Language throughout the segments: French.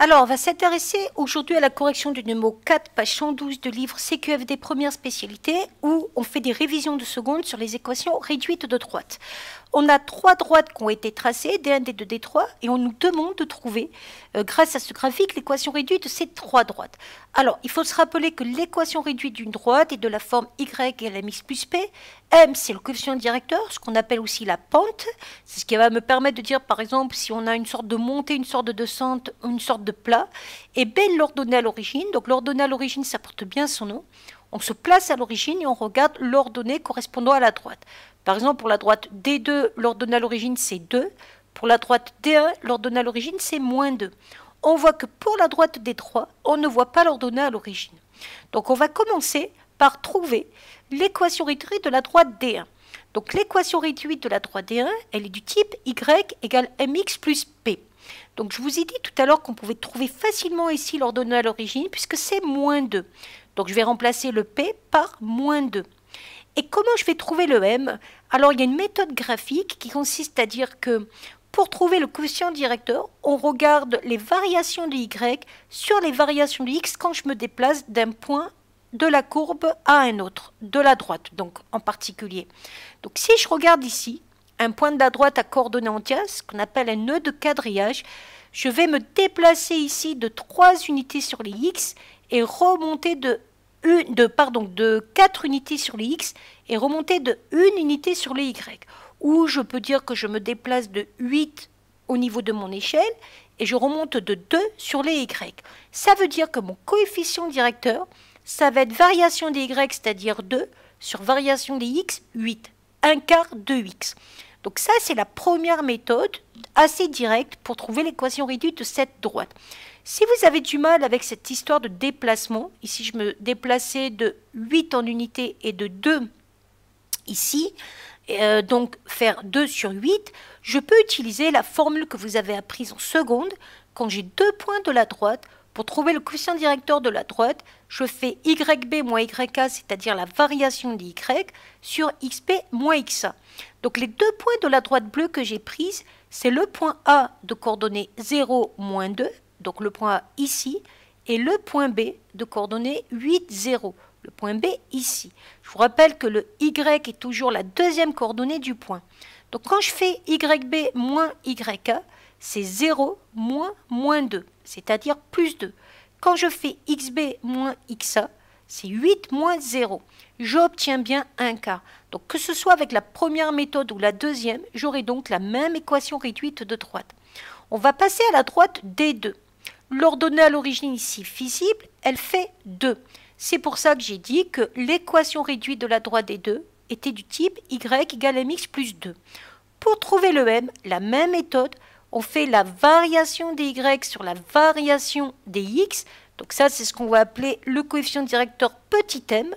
Alors, on va s'intéresser aujourd'hui à la correction du numéro 4, page 112 de livre CQFD première spécialité, où on fait des révisions de seconde sur les équations réduites de droite. On a trois droites qui ont été tracées, D1, D2, D3, et on nous demande de trouver, grâce à ce graphique, l'équation réduite de ces trois droites. Alors, il faut se rappeler que l'équation réduite d'une droite est de la forme y égale mx plus p. M, c'est le coefficient directeur, ce qu'on appelle aussi la pente. C'est ce qui va me permettre de dire, par exemple, si on a une sorte de montée, une sorte de descente, une sorte de plat. Et B, l'ordonnée à l'origine. Donc, l'ordonnée à l'origine, ça porte bien son nom. On se place à l'origine et on regarde l'ordonnée correspondant à la droite. Par exemple, pour la droite D2, l'ordonnée à l'origine, c'est 2. Pour la droite D1, l'ordonnée à l'origine, c'est moins 2. On voit que pour la droite D3, on ne voit pas l'ordonnée à l'origine. Donc, on va commencer par trouver l'équation réduite de la droite D1. Donc, l'équation réduite de la droite D1, elle est du type y égale mx plus p. Donc, je vous ai dit tout à l'heure qu'on pouvait trouver facilement ici l'ordonnée à l'origine, puisque c'est moins 2. Donc, je vais remplacer le p par moins 2. Et comment je vais trouver le m? Alors, il y a une méthode graphique qui consiste à dire que pour trouver le coefficient directeur, on regarde les variations de y sur les variations de x quand je me déplace d'un point de la courbe à un autre, de la droite, donc en particulier. Donc, si je regarde ici, un point de la droite à coordonnées entières, ce qu'on appelle un nœud de quadrillage, je vais me déplacer ici de 3 unités sur les x et remonter de 4 unités sur les x et remonter de 1 unité sur les y. Ou je peux dire que je me déplace de 8 au niveau de mon échelle et je remonte de 2 sur les y. Ça veut dire que mon coefficient directeur, ça va être variation des y, c'est-à-dire 2, sur variation des x, 8. 1 quart de x. Donc ça, c'est la première méthode assez directe pour trouver l'équation réduite de cette droite. Si vous avez du mal avec cette histoire de déplacement, ici je me déplaçais de 8 en unité et de 2 ici, donc faire 2 sur 8, je peux utiliser la formule que vous avez apprise en seconde. Quand j'ai deux points de la droite, pour trouver le coefficient directeur de la droite, je fais YB moins YA, c'est-à-dire la variation des Y, sur XB moins XA. Donc les deux points de la droite bleue que j'ai prise, c'est le point A de coordonnées 0, moins 2, donc le point A ici, et le point B de coordonnées 8, 0, le point B ici. Je vous rappelle que le Y est toujours la deuxième coordonnée du point. Donc quand je fais YB moins YA, c'est 0 moins moins 2, c'est-à-dire plus 2. Quand je fais XB moins XA, c'est 8 moins 0. J'obtiens bien un quart. Donc que ce soit avec la première méthode ou la deuxième, j'aurai donc la même équation réduite de droite. On va passer à la droite D2. L'ordonnée à l'origine ici visible, elle fait 2. C'est pour ça que j'ai dit que l'équation réduite de la droite D2 était du type y égale mx plus 2. Pour trouver le m, la même méthode, on fait la variation des y sur la variation des x. Donc ça, c'est ce qu'on va appeler le coefficient directeur petit m.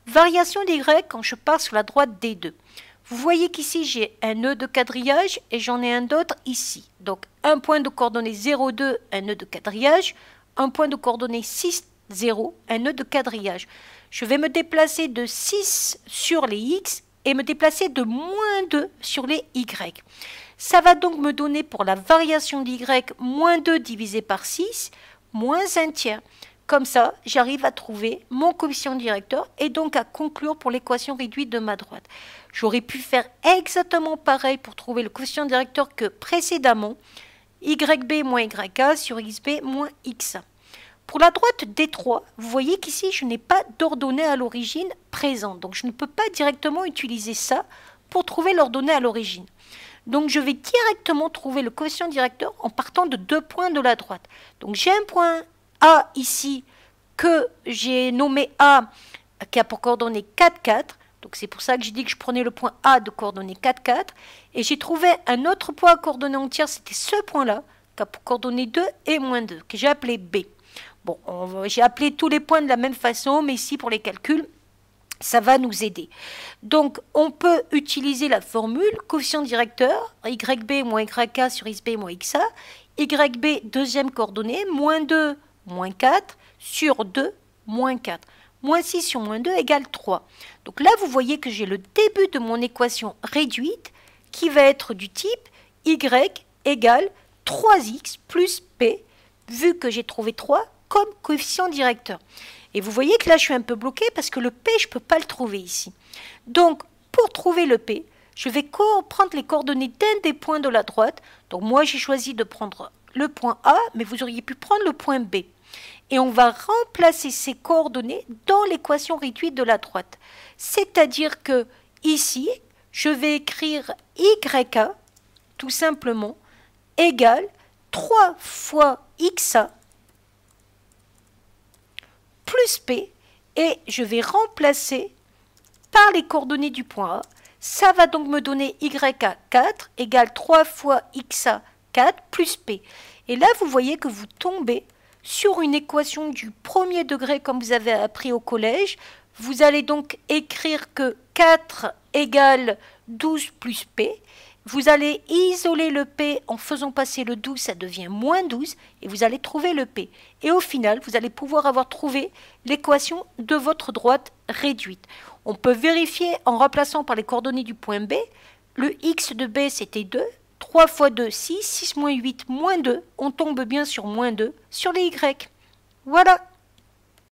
Variation des y quand je pars sur la droite D2. Vous voyez qu'ici, j'ai un nœud de quadrillage et j'en ai un autre ici. Donc, un point de coordonnées 0, 2, un nœud de quadrillage. Un point de coordonnées 6, 0, un nœud de quadrillage. Je vais me déplacer de 6 sur les x et me déplacer de moins 2 sur les y. Ça va donc me donner pour la variation d'y, moins 2 divisé par 6, moins 1 tiers. Comme ça, j'arrive à trouver mon coefficient directeur et donc à conclure pour l'équation réduite de ma droite. J'aurais pu faire exactement pareil pour trouver le coefficient directeur que précédemment, YB moins YA sur XB moins XA. Pour la droite D3, vous voyez qu'ici, je n'ai pas d'ordonnée à l'origine présente. Donc, je ne peux pas directement utiliser ça pour trouver l'ordonnée à l'origine. Donc, je vais directement trouver le coefficient directeur en partant de deux points de la droite. Donc, j'ai un point A ici que j'ai nommé A qui a pour coordonnées 4, 4. Donc, c'est pour ça que j'ai dit que je prenais le point A de coordonnées 4, 4. Et j'ai trouvé un autre point à coordonnées entières, c'était ce point-là, qui a pour coordonnées 2 et moins 2, que j'ai appelé B. Bon, j'ai appelé tous les points de la même façon, mais ici, pour les calculs, ça va nous aider. Donc, on peut utiliser la formule coefficient directeur, YB moins YA sur XB moins XA, YB deuxième coordonnée, moins 2, moins 4, sur 2, moins 4. Moins 6 sur moins 2 égale 3. Donc là, vous voyez que j'ai le début de mon équation réduite qui va être du type Y égale 3x plus P vu que j'ai trouvé 3, comme coefficient directeur. Et vous voyez que là, je suis un peu bloquée parce que le P, je ne peux pas le trouver ici. Donc, pour trouver le P, je vais prendre les coordonnées d'un des points de la droite. Donc, moi, j'ai choisi de prendre le point A, mais vous auriez pu prendre le point B. Et on va remplacer ces coordonnées dans l'équation réduite de la droite. C'est-à-dire que ici, je vais écrire YA, tout simplement, égale 3 fois XA plus P, et je vais remplacer par les coordonnées du point A. Ça va donc me donner YA 4 égale 3 fois XA 4 plus P. Et là, vous voyez que vous tombez sur une équation du premier degré comme vous avez appris au collège. Vous allez donc écrire que 4 égale 12 plus P. Vous allez isoler le P en faisant passer le 12, ça devient moins 12, et vous allez trouver le P. Et au final, vous allez pouvoir avoir trouvé l'équation de votre droite réduite. On peut vérifier en remplaçant par les coordonnées du point B. Le x de B, c'était 2. 3 fois 2, 6. 6 moins 8, moins 2. On tombe bien sur moins 2 sur les y. Voilà.